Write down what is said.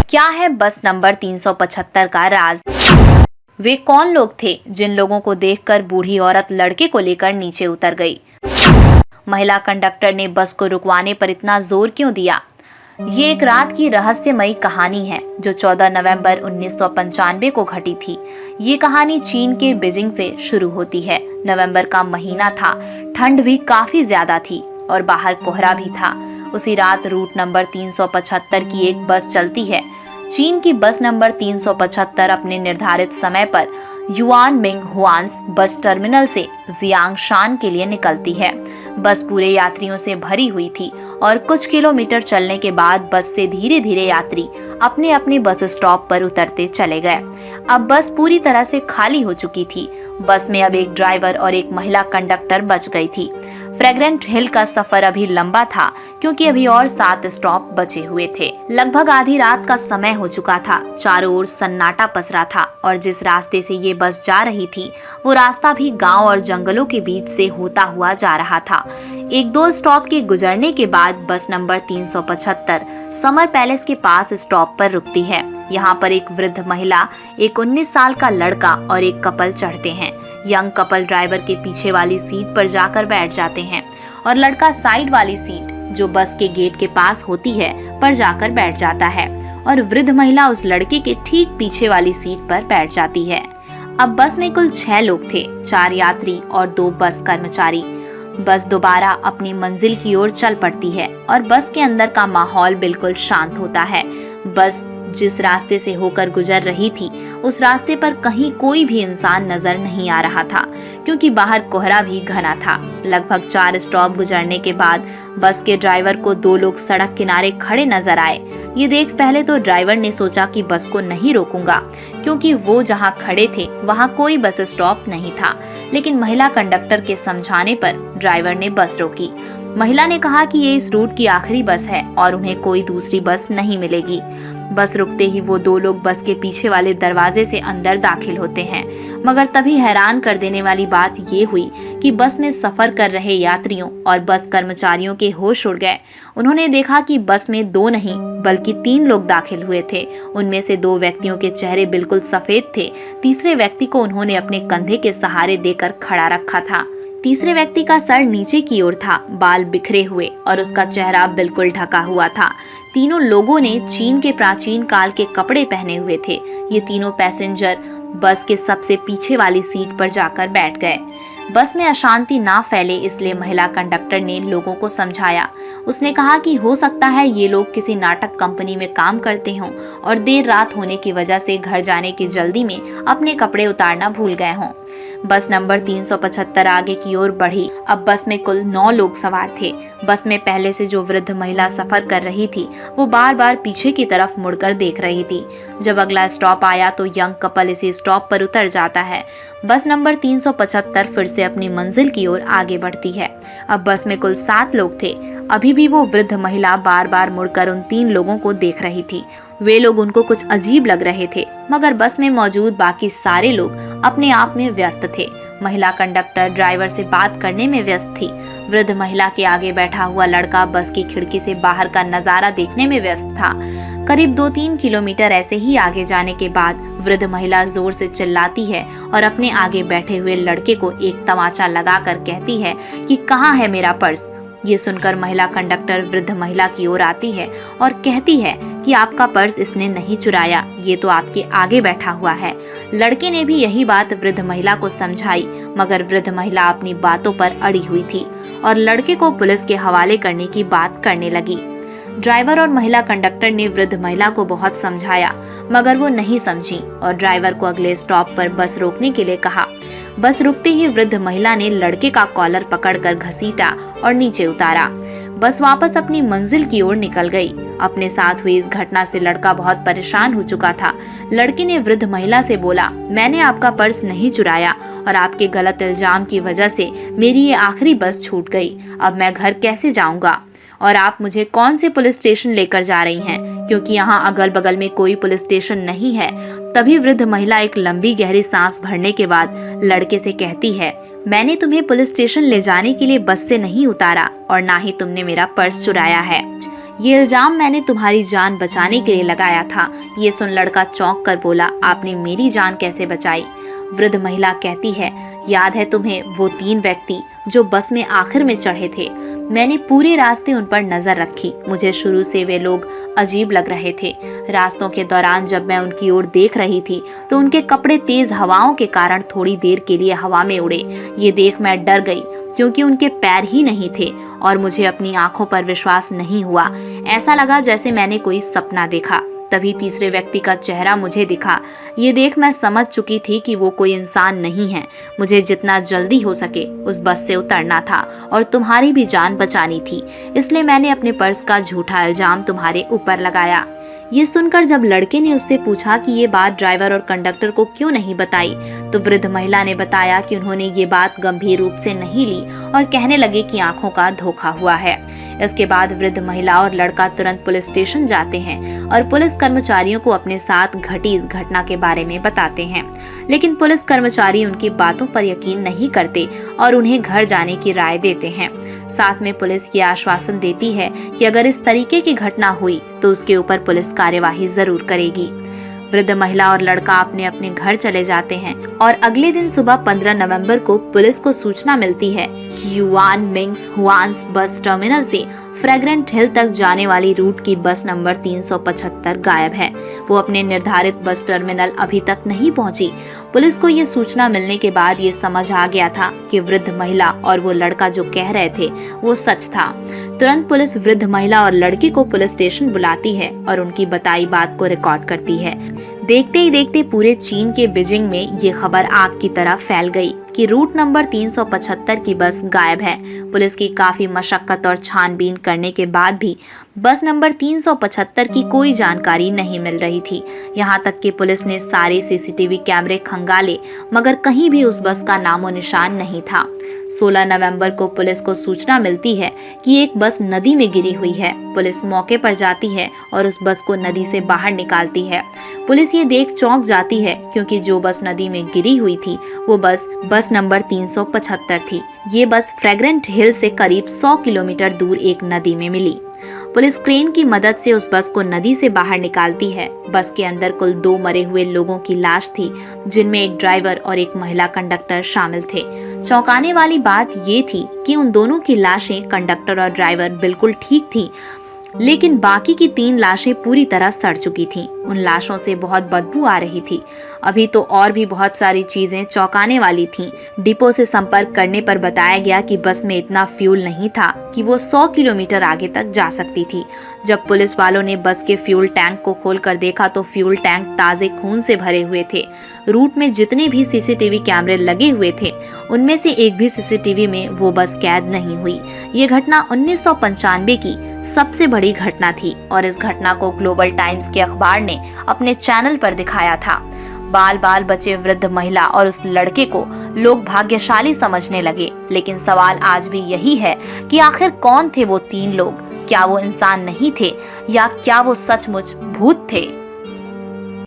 क्या है बस नंबर 375 का राज? वे कौन लोग थे जिन लोगों को देखकर बूढ़ी औरत लड़के को लेकर नीचे उतर गई? महिला कंडक्टर ने बस को रुकवाने पर इतना जोर क्यों दिया? ये एक रात की रहस्यमयी कहानी है जो 14 नवंबर 1995 को घटी थी। ये कहानी चीन के बीजिंग से शुरू होती है। नवंबर का महीना था, ठंड भी काफी ज्यादा थी और बाहर कोहरा भी था। उसी रात रूट नंबर 375 की एक बस चलती है। चीन की बस नंबर 375 अपने निर्धारित समय पर युआन मिंग हुआन्स बस टर्मिनल से जियांगशान के लिए निकलती है। बस पूरे यात्रियों से भरी हुई थी और कुछ किलोमीटर चलने के बाद बस से धीरे धीरे यात्री अपने अपने बस स्टॉप पर उतरते चले गए। अब बस पूरी तरह से खाली हो चुकी थी। बस में अब एक ड्राइवर और एक महिला कंडक्टर बच गई थी। फ्रेग्रेंट हिल का सफर अभी लंबा था क्योंकि अभी और 7 स्टॉप बचे हुए थे। लगभग आधी रात का समय हो चुका था। चारों ओर सन्नाटा पसरा था और जिस रास्ते से ये बस जा रही थी वो रास्ता भी गांव और जंगलों के बीच से होता हुआ जा रहा था। 1-2 स्टॉप के गुजरने के बाद बस नंबर 375 समर पैलेस के पास स्टॉप पर रुकती है। यहाँ पर एक वृद्ध महिला, एक 19 साल का लड़का और एक कपल चढ़ते हैं। यंग कपल ड्राइवर के पीछे वाली सीट पर जाकर बैठ जाते हैं और लड़का साइड वाली सीट जो बस के गेट के पास होती है पर जाकर बैठ जाता है और वृद्ध महिला उस लड़के के ठीक पीछे वाली सीट पर बैठ जाती है। अब बस में कुल 6 लोग थे, 4 यात्री और 2 बस कर्मचारी। बस दोबारा अपनी मंजिल की ओर चल पड़ती है और बस के अंदर का माहौल बिल्कुल शांत होता है। बस जिस रास्ते से होकर गुजर रही थी उस रास्ते पर कहीं कोई भी इंसान नजर नहीं आ रहा था क्योंकि बाहर कोहरा भी घना था। लगभग 4 स्टॉप गुजरने के बाद बस के ड्राइवर को 2 लोग सड़क किनारे खड़े नजर आए। ये देख पहले तो ड्राइवर ने सोचा कि बस को नहीं रोकूंगा क्योंकि वो जहाँ खड़े थे वहाँ कोई बस स्टॉप नहीं था, लेकिन महिला कंडक्टर के समझाने पर ड्राइवर ने बस रोकी। महिला ने कहा कि ये इस रूट की आखिरी बस है और उन्हें कोई दूसरी बस नहीं मिलेगी। बस रुकते ही वो 2 लोग बस के पीछे वाले दरवाजे से अंदर दाखिल होते हैं, मगर तभी हैरान कर देने वाली बात ये हुई कि बस में सफर कर रहे यात्रियों और बस कर्मचारियों के होश उड़ गए। उन्होंने देखा कि बस में 2 नहीं बल्कि 3 लोग दाखिल हुए थे। उनमें से 2 व्यक्तियों के चेहरे बिल्कुल सफेद थे। तीसरे व्यक्ति को उन्होंने अपने कंधे के सहारे देकर खड़ा रखा था। तीसरे व्यक्ति का सर नीचे की ओर था, बाल बिखरे हुए और उसका चेहरा बिल्कुल ढका हुआ था। तीनों लोगों ने चीन के प्राचीन काल के कपड़े पहने हुए थे। ये तीनों पैसेंजर बस के सबसे पीछे वाली सीट पर जाकर बैठ गए। बस में अशांति ना फैले इसलिए महिला कंडक्टर ने लोगों को समझाया। उसने कहा कि हो सकता है ये लोग किसी नाटक कंपनी में काम करते हों और देर रात होने की वजह से घर जाने की जल्दी में अपने कपड़े उतारना भूल गए हों। बस नंबर 375 आगे की ओर बढ़ी। अब बस में कुल 9 लोग सवार थे। बस में पहले से जो वृद्ध महिला सफर कर रही थी वो बार बार पीछे की तरफ मुड़कर देख रही थी। जब अगला स्टॉप आया तो यंग कपल इसी स्टॉप पर उतर जाता है। बस नंबर 375 फिर से अपनी मंजिल की ओर आगे बढ़ती है। अब बस में कुल 7 लोग थे। अभी भी वो वृद्ध महिला बार बार मुड़कर उन 3 लोगों को देख रही थी। वे लोग उनको कुछ अजीब लग रहे थे, मगर बस में मौजूद बाकी सारे लोग अपने आप में व्यस्त थे। महिला कंडक्टर ड्राइवर से बात करने में व्यस्त थी। वृद्ध महिला के आगे बैठा हुआ लड़का बस की खिड़की से बाहर का नजारा देखने में व्यस्त था। करीब 2-3 किलोमीटर ऐसे ही आगे जाने के बाद वृद्ध महिला जोर से चिल्लाती है और अपने आगे बैठे हुए लड़के को एक तमाचा लगाकर कहती है कि कहाँ है मेरा पर्स। ये सुनकर महिला कंडक्टर वृद्ध महिला की ओर आती है और कहती है कि आपका पर्स इसने नहीं चुराया, ये तो आपके आगे बैठा हुआ है। लड़के ने भी यही बात वृद्ध महिला को समझाई, मगर वृद्ध महिला अपनी बातों पर अड़ी हुई थी और लड़के को पुलिस के हवाले करने की बात करने लगी। ड्राइवर और महिला कंडक्टर ने वृद्ध महिला को बहुत समझाया, मगर वो नहीं समझी और ड्राइवर को अगले स्टॉप पर बस रोकने के लिए कहा। बस रुकते ही वृद्ध महिला ने लड़के का कॉलर पकड़कर घसीटा और नीचे उतारा। बस वापस अपनी मंजिल की ओर निकल गई। अपने साथ हुई इस घटना से लड़का बहुत परेशान हो चुका था। लड़के ने वृद्ध महिला से बोला, मैंने आपका पर्स नहीं चुराया और आपके गलत इल्जाम की वजह से मेरी ये आखिरी बस छूट गई। अब मैं घर कैसे जाऊंगा और आप मुझे कौन से पुलिस स्टेशन लेकर जा रही हैं, क्योंकि यहाँ अगल बगल में कोई पुलिस स्टेशन नहीं है। तभी वृद्ध महिला एक लंबी गहरी सांस भरने के बाद लड़के से कहती है, मैंने तुम्हें पुलिस स्टेशन ले जाने के लिए बस से नहीं उतारा और ना ही तुमने मेरा पर्स चुराया है। ये इल्जाम मैंने तुम्हारी जान बचाने के लिए लगाया था। ये सुन लड़का चौंक कर बोला, आपने मेरी जान कैसे बचाई? वृद्ध महिला कहती है, याद है तुम्हें वो 3 व्यक्ति जो बस में आखिर में चढ़े थे? मैंने पूरे रास्ते उन पर नजर रखी। मुझे शुरू से वे लोग अजीब लग रहे थे। रास्तों के दौरान जब मैं उनकी ओर देख रही थी तो उनके कपड़े तेज हवाओं के कारण थोड़ी देर के लिए हवा में उड़े। ये देख मैं डर गई क्योंकि उनके पैर ही नहीं थे और मुझे अपनी आंखों पर विश्वास नहीं हुआ। ऐसा लगा जैसे मैंने कोई सपना देखा। तभी तीसरे व्यक्ति का चेहरा मुझे दिखा। ये देख मैं समझ चुकी थी कि वो कोई इंसान नहीं है। मुझे जितना जल्दी हो सके उस बस से उतरना था और तुम्हारी भी जान बचानी थी, इसलिए मैंने अपने पर्स का झूठा इल्जाम तुम्हारे ऊपर लगाया। ये सुनकर जब लड़के ने उससे पूछा कि ये बात ड्राइवर और कंडक्टर को क्यों नहीं बताई, तो वृद्ध महिला ने बताया कि उन्होंने ये बात गंभीर रूप से नहीं ली और कहने लगे कि आंखों का धोखा हुआ है। इसके बाद वृद्ध महिला और लड़का तुरंत पुलिस स्टेशन जाते हैं और पुलिस कर्मचारियों को अपने साथ घटी इस घटना के बारे में बताते हैं। लेकिन पुलिस कर्मचारी उनकी बातों पर यकीन नहीं करते और उन्हें घर जाने की राय देते हैं। साथ में पुलिस ये आश्वासन देती है कि अगर इस तरीके की घटना हुई तो उसके ऊपर पुलिस कार्यवाही जरूर करेगी। वृद्ध महिला और लड़का अपने अपने घर चले जाते हैं और अगले दिन सुबह 15 नवंबर को पुलिस को सूचना मिलती है कि युआन मिंग्स हुआन्स बस टर्मिनल से फ्रेग्रेंट हिल तक जाने वाली रूट की बस नंबर 375 गायब है। वो अपने निर्धारित बस टर्मिनल अभी तक नहीं पहुंची। पुलिस को ये सूचना मिलने के बाद ये समझ आ गया था कि वृद्ध महिला और वो लड़का जो कह रहे थे वो सच था। तुरंत पुलिस वृद्ध महिला और लड़के को पुलिस स्टेशन बुलाती है और उनकी बताई बात को रिकॉर्ड करती है। देखते ही देखते पूरे चीन के बीजिंग में ये खबर आग की तरह फैल गई कि रूट नंबर 375 की बस गायब है। पुलिस की काफी मशक्कत और छानबीन करने के बाद भी बस नंबर 375 की कोई जानकारी नहीं मिल रही थी। यहाँ तक कि पुलिस ने सारे सीसीटीवी कैमरे खंगाले मगर कहीं भी उस बस का नामो निशान नहीं था। 16 नवंबर को पुलिस को सूचना मिलती है कि एक बस नदी में गिरी हुई है। पुलिस मौके पर जाती है और उस बस को नदी से बाहर निकालती है। पुलिस ये देख चौंक जाती है क्योंकि जो बस नदी में गिरी हुई थी वो बस नंबर 375 थी। ये बस फ्रेग्रेंट हिल से करीब 100 किलोमीटर दूर एक नदी में मिली। पुलिस क्रेन की मदद से उस बस को नदी से बाहर निकालती है। बस के अंदर कुल 2 मरे हुए लोगों की लाश थी, जिनमें एक ड्राइवर और एक महिला कंडक्टर शामिल थे। चौंकाने वाली बात ये थी कि उन दोनों की लाशें, कंडक्टर और ड्राइवर, बिल्कुल ठीक थी, लेकिन बाकी की 3 लाशें पूरी तरह सड़ चुकी थीं। उन लाशों से बहुत बदबू आ रही थी। अभी तो और भी बहुत सारी चीजें चौंकाने वाली थीं। डिपो से संपर्क करने पर बताया गया कि बस में इतना फ्यूल नहीं था कि वो 100 किलोमीटर आगे तक जा सकती थी। जब पुलिस वालों ने बस के फ्यूल टैंक को खोलकर देखा तो फ्यूल टैंक ताजे खून से भरे हुए थे। रूट में जितने भी सीसीटीवी कैमरे लगे हुए थे उनमें से एक भी सीसीटीवी में वो बस कैद नहीं हुई। ये घटना 1995 की सबसे बड़ी घटना थी और इस घटना को ग्लोबल टाइम्स के अखबार ने अपने चैनल पर दिखाया था। बाल बाल बचे वृद्ध महिला और उस लड़के को लोग भाग्यशाली समझने लगे, लेकिन सवाल आज भी यही है कि आखिर कौन थे वो 3 लोग? क्या वो इंसान नहीं थे या क्या वो सचमुच भूत थे?